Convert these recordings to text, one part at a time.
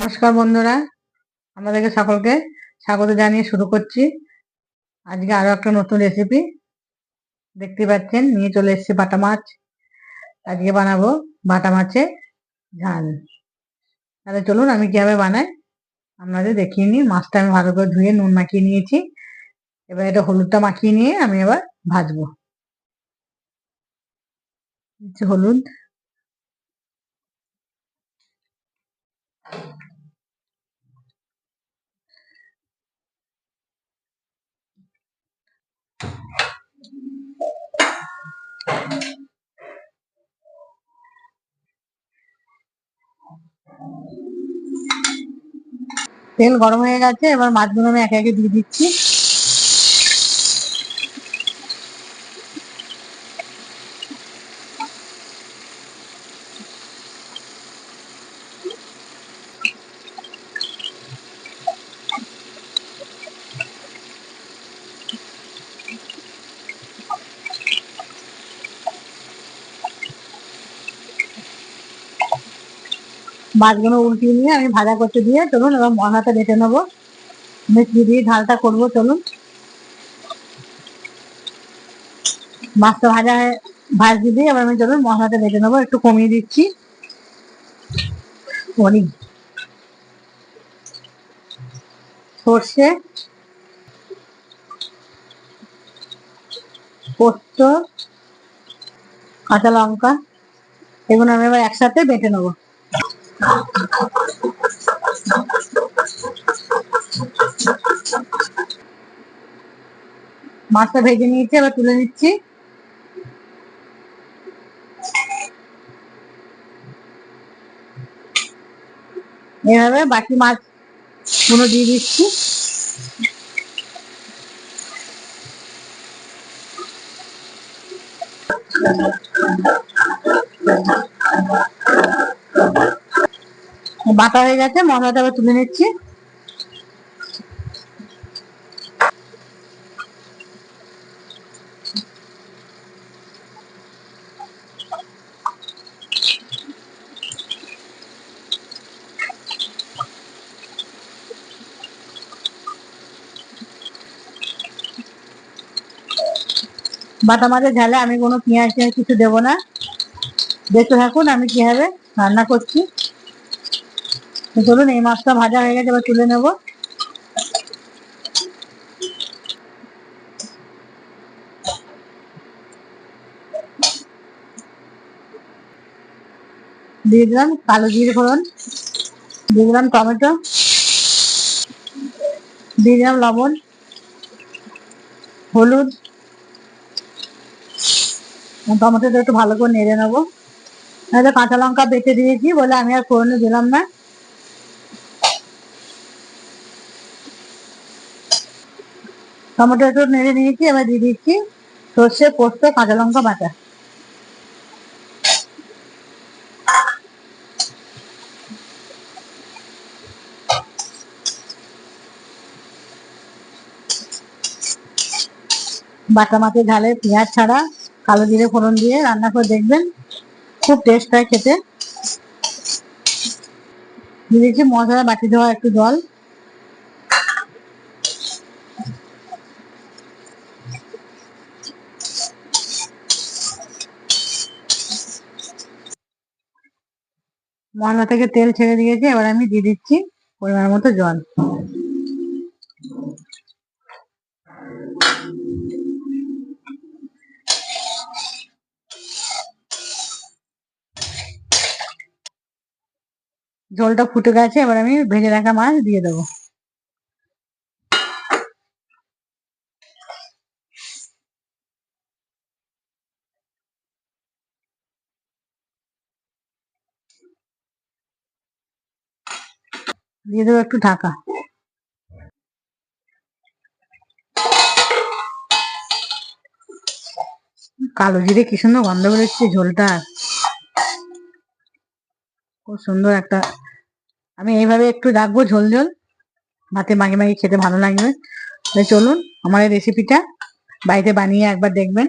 নমস্কার বন্ধুরা, আমাদেরকে সকলকে স্বাগত জানিয়ে শুরু করছি। আজকে আরো একটা নতুন রেসিপি দেখতে পাচ্ছেন, নিয়ে চলে এসেছি বাটা মাছ। আজকে বানাবো বাটা মাছের ঝাল। তাহলে চলুন আমি কিভাবে বানাই আপনাদের দেখিয়ে নিই। মাছটা আমি ভালো করে ধুয়ে নুন মাখিয়ে নিয়েছি। এবার এটা হলুদটা মাখিয়ে নিয়ে আমি এবার ভাজবো। হলুদ, তেল গরম হয়ে গেছে, এবার মাছগুলো আমি একে একে দিয়ে দিচ্ছি। মাছগুলো উল্টিয়ে নিয়ে আমি ভাজা করতে দিয়ে চলুন এবার মশলাটা বেটে নেবো। মেথি দিয়ে ঝালটা করবো। চলুন, মাছটা ভাজতে দিয়ে এবার আমি চলুন মশলাটা বেটে নেবো। একটু কমিয়ে দিচ্ছি। সর্ষে, পোস্ত, কাঁচা লঙ্কা, এগুলো আমি এবার একসাথে বেটে নেবো। মাছটা ভেজে নিয়েছি, এবার তুলে নিচ্ছি। এভাবে বাকি মাছ গুলো দিয়ে দিচ্ছি। বাটা হয়ে গেছে, মশলাটা এবার তুলে নিচ্ছি। বাটা মাছের ঝালে আমি কোনো পেঁয়াজ টিয়াজ কিছু দেবো না। দেখতে থাকুন আমি কিভাবে রান্না করছি। চলুন, এই মাছটা ভাজা হয়ে গেছে, এবার তুলে নেবো। দিয়ে দিলাম কালো জিরে ফোড়ন, দিয়ে দিলাম টমেটো, দিয়ে দিলাম লবণ, হলুদ। টমেটোটা একটু ভালো করে নেড়ে নেবো। কাঁচা লঙ্কা বেটে দিয়েছি বলে আমি আর ফোড়নে দিলাম না। টমেটো একটু নেড়ে নিয়েছি, এবার দিয়ে দিচ্ছি সর্ষে, পোস্ত, কাঁচা লঙ্কা বাটা। বাটা মাছের ঝালে পেঁয়াজ ছাড়া কালো জিরে ফোড়ন দিয়ে রান্না করে দেখবেন, খুব টেস্ট হয় খেতে। দিয়ে দিচ্ছি মশলা বাটি দেওয়া একটু জল। মশলা থেকে তেল ছেড়ে দিয়েছে, এবার আমি দিয়ে দিচ্ছি পরিমাণ মতো জল। জলটা ফুটে গেছে, এবার আমি ভেজে রাখা মাছ দিয়ে দেবো। দিয়ে দেবো একটু ঢাকা। কালো জিরে কি সুন্দর গন্ধ বেরোচ্ছে, ঝোলটা খুব সুন্দর একটা। আমি এইভাবে একটু রাখবো ঝোল ঝোল, ভাতে মাখে মাখে খেতে ভালো লাগবে। চলুন আমার এই রেসিপিটা বাড়িতে বানিয়ে একবার দেখবেন,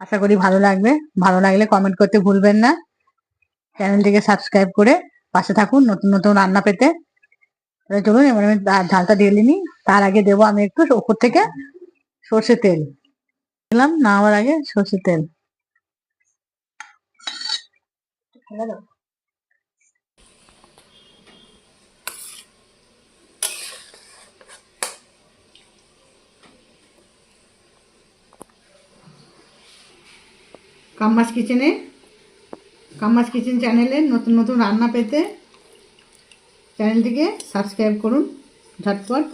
আশা করি ভালো লাগবে। ভালো লাগলে কমেন্ট করতে ভুলবেন না। চ্যানেলটিকে সাবস্ক্রাইব করে পাশে থাকুন নতুন নতুন রান্না পেতে। তাহলে চলুন এবার আমি ঝালটা দিয়ে নিই। তার আগে দেবো আমি একটু উপর থেকে সর্ষে তেল দিলাম, নামাবার আগে সর্ষে তেল। কাম্মাস কিচেন চ্যানেলে নতুন নতুন রান্না পেতে চ্যানেলটিকে সাবস্ক্রাইব করুন ঝটপট।